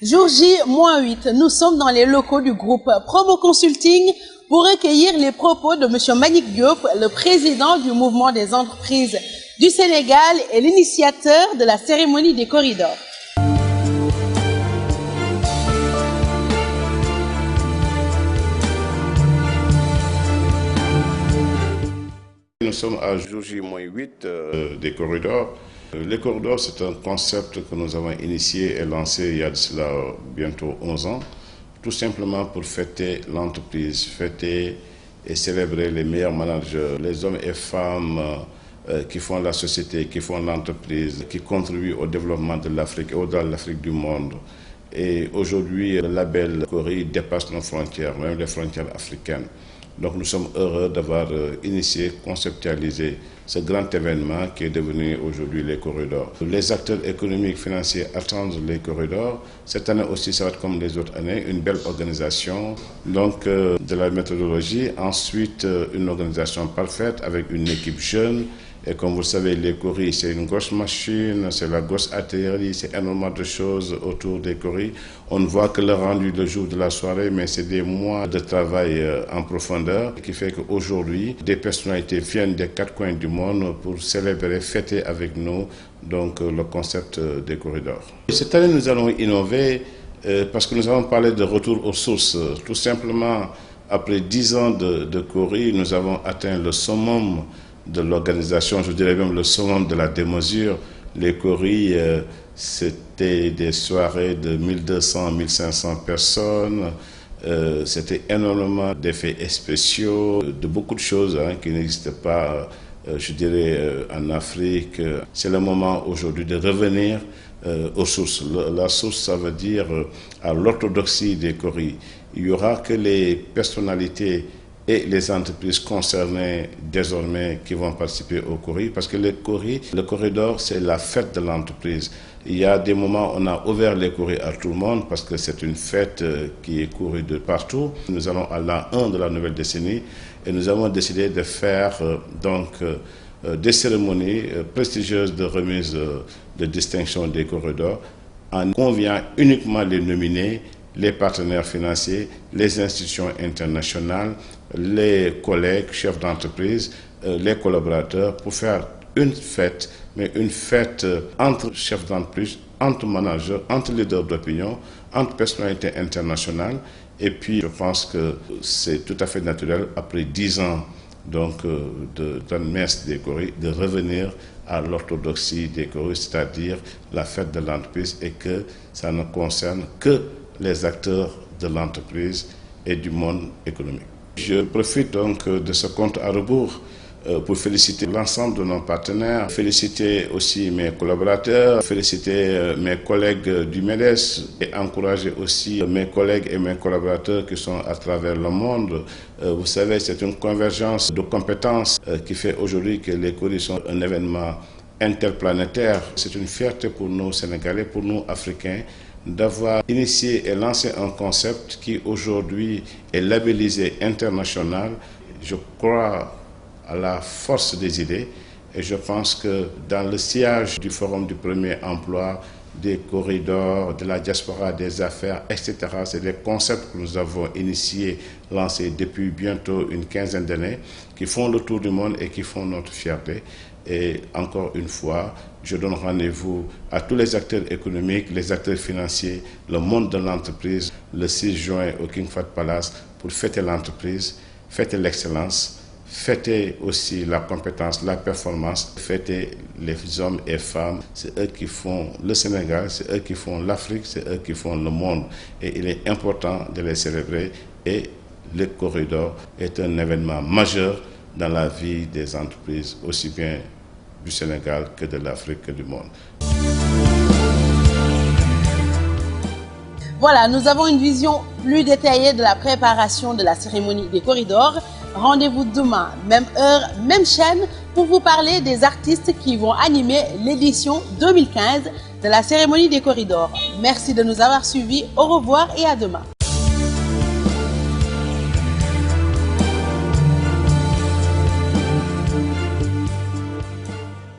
Jour J-8, nous sommes dans les locaux du groupe Promo Consulting pour recueillir les propos de M. Mbagnick Diop, le président du mouvement des entreprises du Sénégal et l'initiateur de la cérémonie des corridors. Nous sommes à jour J-8 des corridors. Les corridors, c'est un concept que nous avons initié et lancé il y a de cela bientôt 11 ans, tout simplement pour fêter l'entreprise, fêter et célébrer les meilleurs managers, les hommes et femmes qui font la société, qui font l'entreprise, qui contribuent au développement de l'Afrique et au-delà de l'Afrique du monde. Et aujourd'hui, le label Cori dépasse nos frontières, même les frontières africaines. Donc nous sommes heureux d'avoir initié, conceptualisé ce grand événement qui est devenu aujourd'hui les corridors. Les acteurs économiques, financiers attendent les corridors. Cette année aussi, ça va être comme les autres années, une belle organisation, donc de la méthodologie. Ensuite, une organisation parfaite avec une équipe jeune. Et comme vous le savez, les coris, c'est une grosse machine, c'est la grosse artillerie, c'est énormément de choses autour des coris. On ne voit que le rendu le jour de la soirée, mais c'est des mois de travail en profondeur qui fait qu'aujourd'hui, des personnalités viennent des quatre coins du monde pour célébrer, fêter avec nous donc, le concept des corridors. Cette année, nous allons innover parce que nous avons parlé de retour aux sources. Tout simplement, après 10 ans de coris, nous avons atteint le summum de l'organisation, je dirais même le summum de la démesure. Les coris, c'était des soirées de 1200, 1500 personnes. C'était énormément d'effets spéciaux, de beaucoup de choses qui n'existaient pas, je dirais, en Afrique. C'est le moment aujourd'hui de revenir aux sources. La source, ça veut dire à l'orthodoxie des coris. Il n'y aura que les personnalités et les entreprises concernées désormais qui vont participer au coris, parce que le corridor, c'est la fête de l'entreprise. Il y a des moments où on a ouvert les coris à tout le monde, parce que c'est une fête qui est courue de partout. Nous allons à l'an 1 de la nouvelle décennie, et nous avons décidé de faire des cérémonies prestigieuses de remise de distinction des corridors, en conviant uniquement les nominés, les partenaires financiers, les institutions internationales, les collègues, chefs d'entreprise, les collaborateurs, pour faire une fête, mais une fête entre chefs d'entreprise, entre managers, entre leaders d'opinion, entre personnalités internationales. Et puis, je pense que c'est tout à fait naturel, après 10 ans donc, de messe des coris, de revenir à l'orthodoxie des coris, c'est-à-dire la fête de l'entreprise, et que ça ne concerne que les acteurs de l'entreprise et du monde économique. Je profite donc de ce compte à rebours pour féliciter l'ensemble de nos partenaires, féliciter aussi mes collaborateurs, féliciter mes collègues du MEDES et encourager aussi mes collègues et mes collaborateurs qui sont à travers le monde. Vous savez, c'est une convergence de compétences qui fait aujourd'hui que les coris sont un événement interplanétaire. C'est une fierté pour nous Sénégalais, pour nous Africains, d'avoir initié et lancé un concept qui aujourd'hui est labellisé international. Je crois à la force des idées et je pense que dans le sillage du Forum du premier emploi, des corridors, de la diaspora, des affaires, etc., c'est des concepts que nous avons initiés, lancés depuis bientôt une quinzaine d'années, qui font le tour du monde et qui font notre fierté. Et encore une fois, je donne rendez-vous à tous les acteurs économiques, les acteurs financiers, le monde de l'entreprise, le 6 juin au King Fahd Palace pour fêter l'entreprise, fêter l'excellence, fêter aussi la compétence, la performance, fêter les hommes et femmes. C'est eux qui font le Sénégal, c'est eux qui font l'Afrique, c'est eux qui font le monde. Et il est important de les célébrer. Et le corridor est un événement majeur dans la vie des entreprises, aussi bien du Sénégal que de l'Afrique que du monde. Voilà, nous avons une vision plus détaillée de la préparation de la cérémonie des corridors. Rendez-vous demain, même heure, même chaîne, pour vous parler des artistes qui vont animer l'édition 2015 de la cérémonie des corridors. Merci de nous avoir suivis. Au revoir et à demain.